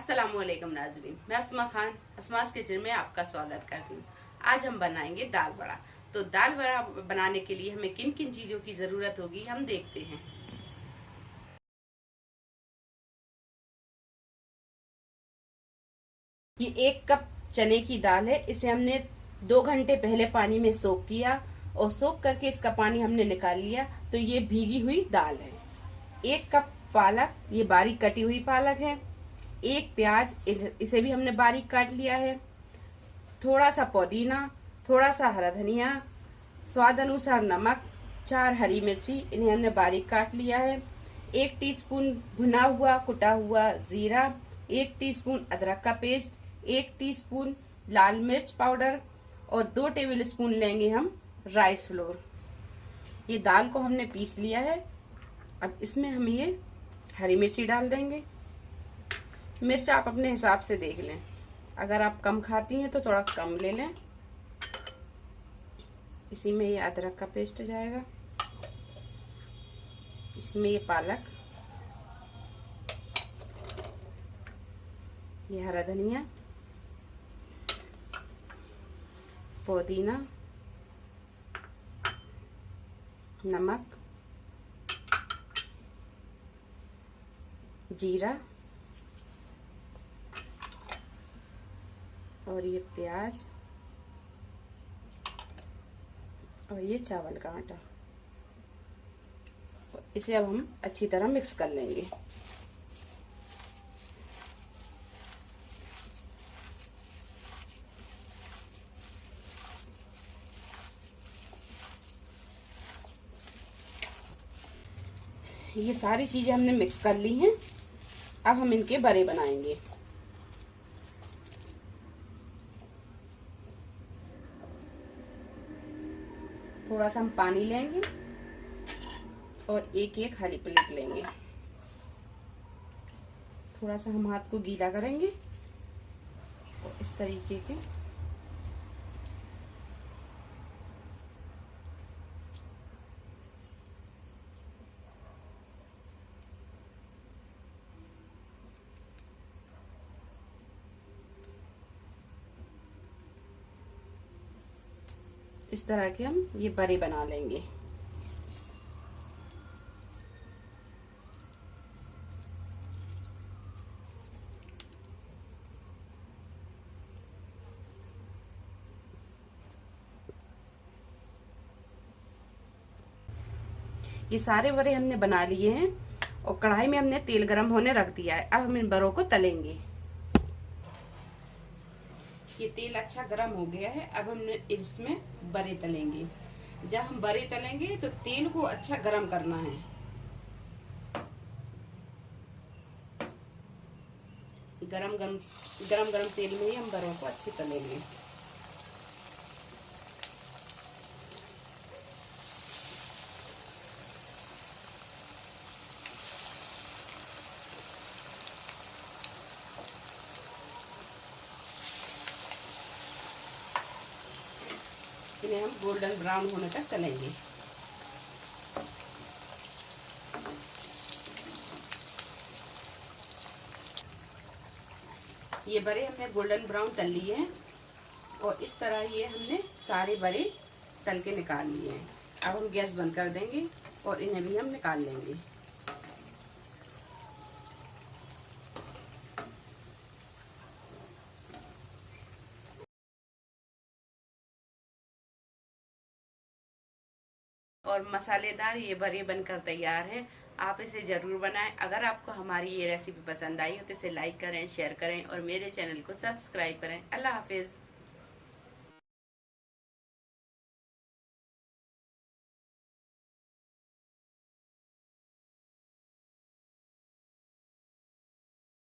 अस्सलामुअलैकुम नाज़रीन, मैं अस्मा खान अस्मास किचन में आपका स्वागत करती हूँ। आज हम बनाएंगे दाल बड़ा। तो दाल बड़ा बनाने के लिए हमें किन किन चीज़ों की ज़रूरत होगी हम देखते हैं। ये 1 कप चने की दाल है। इसे हमने 2 घंटे पहले पानी में सोक किया और सोक करके इसका पानी हमने निकाल लिया। तो ये भीगी हुई दाल है। 1 कप पालक, ये बारीक कटी हुई पालक है। 1 प्याज, इसे भी हमने बारीक काट लिया है। थोड़ा सा पुदीना, थोड़ा सा हरा धनिया, स्वाद अनुसार नमक, 4 हरी मिर्ची, इन्हें हमने बारीक काट लिया है। 1 टीस्पून भुना हुआ कुटा हुआ जीरा, 1 टीस्पून अदरक का पेस्ट, 1 टीस्पून लाल मिर्च पाउडर और 2 टेबल स्पून लेंगे हम राइस फ्लोर। ये दाल को हमने पीस लिया है। अब इसमें हम ये हरी मिर्ची डाल देंगे। मिर्च आप अपने हिसाब से देख लें, अगर आप कम खाती हैं तो थोड़ा कम ले लें। इसी में ये अदरक का पेस्ट जाएगा, इसमें ये पालक, ये हरा धनिया, पुदीना, नमक, जीरा और ये प्याज और ये चावल का आटा। इसे अब हम अच्छी तरह मिक्स कर लेंगे। ये सारी चीजें हमने मिक्स कर ली हैं। अब हम इनके बड़े बनाएंगे। थोड़ा सा हम पानी लेंगे और एक एक हरी प्लेट लेंगे। थोड़ा सा हम हाथ को गीला करेंगे और इस तरीके के इस तरह के हम ये बड़े बना लेंगे। ये सारे बड़े हमने बना लिए हैं और कढ़ाई में हमने तेल गरम होने रख दिया है। अब हम इन बड़ों को तलेंगे। ये तेल अच्छा गरम हो गया है। अब हम इसमें बड़े तलेंगे। जब हम बड़े तलेंगे तो तेल को अच्छा गरम करना है। गरम गरम तेल में ही हम बड़ों को अच्छे तलेंगे। इन्हें हम गोल्डन ब्राउन होने तक तलेंगे। ये बड़े हमने गोल्डन ब्राउन तल लिए हैं और इस तरह ये हमने सारे बड़े तल के निकाल लिए हैं। अब हम गैस बंद कर देंगे और इन्हें भी हम निकाल लेंगे। और मसालेदार ये बड़े बनकर तैयार है। आप इसे ज़रूर बनाएं। अगर आपको हमारी ये रेसिपी पसंद आई हो तो इसे लाइक करें, शेयर करें और मेरे चैनल को सब्सक्राइब करें। अल्लाह हाफिज़।